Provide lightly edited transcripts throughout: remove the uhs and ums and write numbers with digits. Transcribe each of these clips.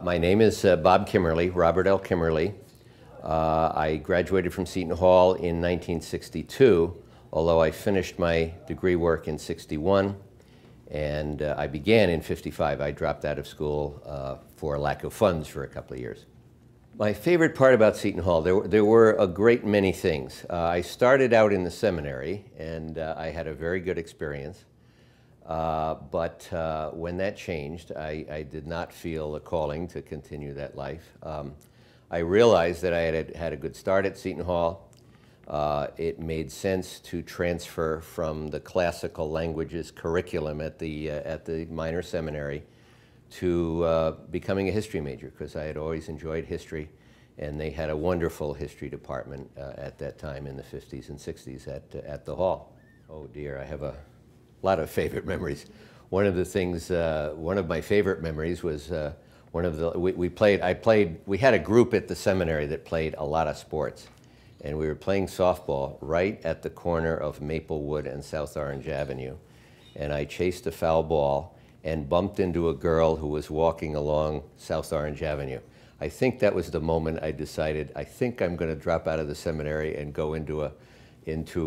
My name is Bob Kimmerle, Robert L. Kimmerle. I graduated from Seton Hall in 1962, although I finished my degree work in 61, and I began in 55. I dropped out of school for lack of funds for a couple of years. My favorite part about Seton Hall, there were a great many things. I started out in the seminary, and I had a very good experience. But when that changed, I did not feel a calling to continue that life. I realized that I had a good start at Seton Hall. It made sense to transfer from the classical languages curriculum at the minor seminary to becoming a history major, because I had always enjoyed history, and they had a wonderful history department at that time in the 50s and 60s at the Hall. Oh dear, I have a lot of favorite memories. One of the things, one of my favorite memories was we had a group at the seminary that played a lot of sports, and we were playing softball right at the corner of Maplewood and South Orange Avenue, and I chased a foul ball and bumped into a girl who was walking along South Orange Avenue. I think that was the moment I decided, I think I'm going to drop out of the seminary and go into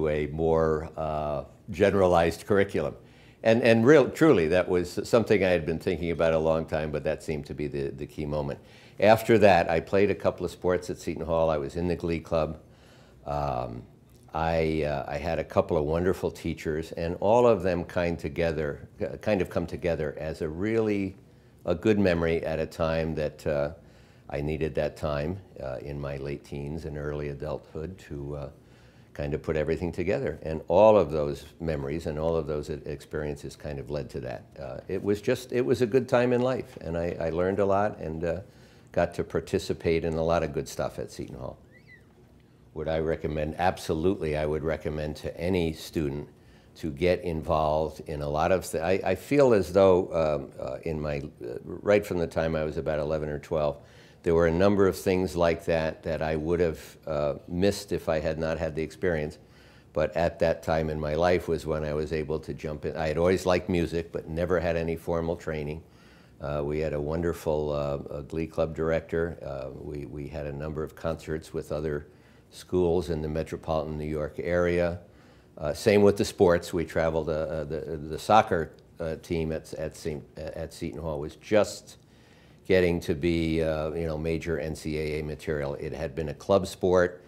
a more generalized curriculum. And truly, that was something I had been thinking about a long time, but that seemed to be the key moment. After that, I played a couple of sports at Seton Hall. I was in the Glee Club. I had a couple of wonderful teachers, and all of them kind of come together as a good memory at a time that I needed that time in my late teens and early adulthood to kind of put everything together. And all of those memories and all of those experiences kind of led to that. It was a good time in life, and I learned a lot and got to participate in a lot of good stuff at Seton Hall. Would I recommend? Absolutely, I would recommend to any student to get involved in a lot of things. I feel as though right from the time I was about 11 or 12, there were a number of things like that I would have missed if I had not had the experience. But at that time in my life was when I was able to jump in. I had always liked music, but never had any formal training. We had a wonderful Glee Club director. We had a number of concerts with other schools in the metropolitan New York area. Same with the sports. We traveled, the soccer team at Seton Hall was just getting to be major NCAA material. It had been a club sport.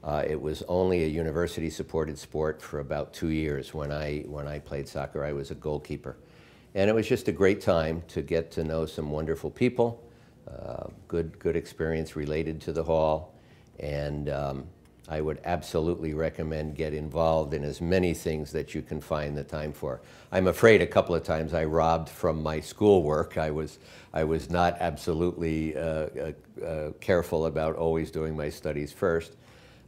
It was only a university-supported sport for about 2 years. When I played soccer, I was a goalkeeper. And it was just a great time to get to know some wonderful people, good experience related to the Hall. And I would absolutely recommend get involved in as many things that you can find the time for. I'm afraid a couple of times I robbed from my schoolwork. I was not absolutely careful about always doing my studies first.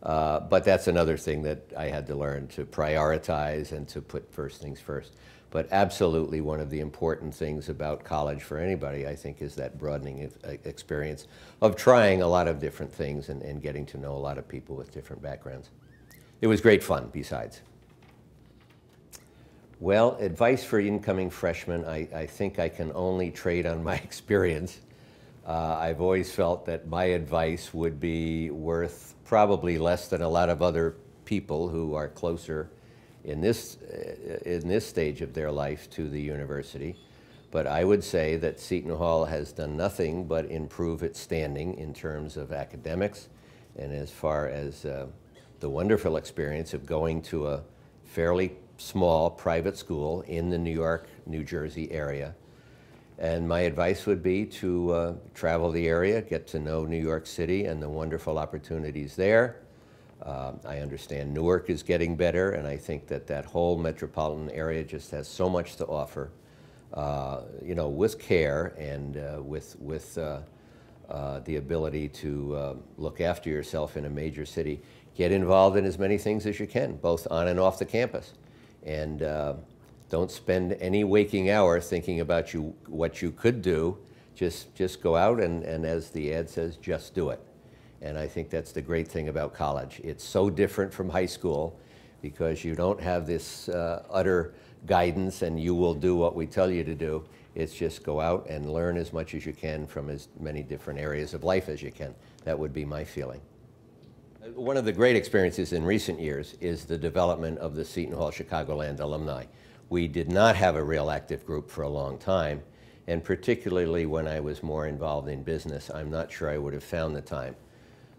But that's another thing that I had to learn, to prioritize and to put first things first. But absolutely one of the important things about college for anybody, I think, is that broadening experience of trying a lot of different things and getting to know a lot of people with different backgrounds. It was great fun, besides. Well, advice for incoming freshmen, I think I can only trade on my experience. I've always felt that my advice would be worth probably less than a lot of other people who are closer in this stage of their life to the university. But I would say that Seton Hall has done nothing but improve its standing in terms of academics, and as far as the wonderful experience of going to a fairly small private school in the New York, New Jersey area. And my advice would be to travel the area, get to know New York City and the wonderful opportunities there. I understand Newark is getting better, and I think that whole metropolitan area just has so much to offer, with care and with the ability to look after yourself in a major city. Get involved in as many things as you can, both on and off the campus. And don't spend any waking hour thinking about what you could do. Just go out and as the ad says, just do it. And I think that's the great thing about college. It's so different from high school because you don't have this utter guidance and you will do what we tell you to do. It's just go out and learn as much as you can from as many different areas of life as you can. That would be my feeling. One of the great experiences in recent years is the development of the Seton Hall Chicagoland alumni. We did not have a real active group for a long time, and particularly when I was more involved in business, I'm not sure I would have found the time.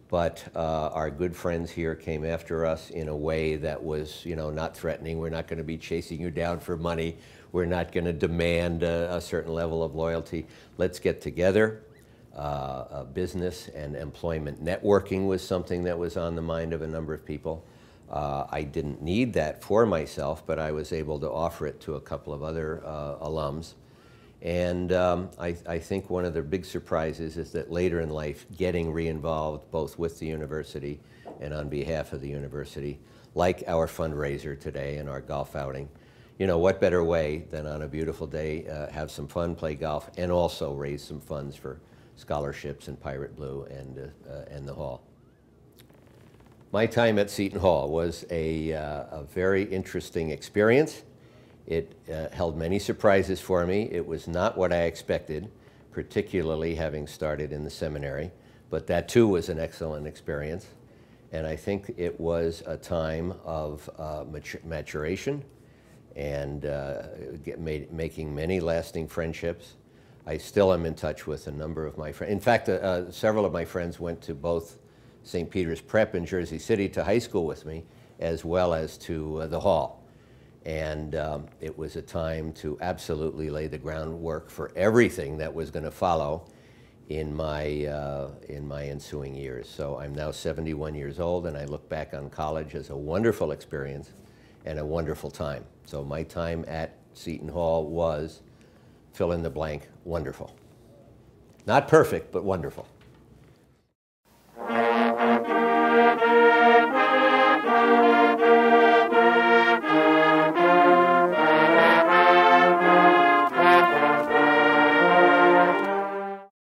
But our good friends here came after us in a way that was, not threatening. We're not going to be chasing you down for money. We're not going to demand a certain level of loyalty. Let's get together. Business and employment networking was something that was on the mind of a number of people. I didn't need that for myself, but I was able to offer it to a couple of other alums. And I think one of the big surprises is that later in life, getting re-involved both with the university and on behalf of the university, like our fundraiser today and our golf outing. What better way than on a beautiful day have some fun, play golf, and also raise some funds for scholarships and Pirate Blue and the Hall. My time at Seton Hall was a very interesting experience. It held many surprises for me. It was not what I expected, particularly having started in the seminary, but that too was an excellent experience. And I think it was a time of maturation and making many lasting friendships. I still am in touch with a number of my friends. In fact, several of my friends went to both St. Peter's Prep in Jersey City to high school with me, as well as to the Hall. And it was a time to absolutely lay the groundwork for everything that was going to follow in my ensuing years. So I'm now 71 years old, and I look back on college as a wonderful experience and a wonderful time. So my time at Seton Hall was, fill in the blank, wonderful. Not perfect, but wonderful.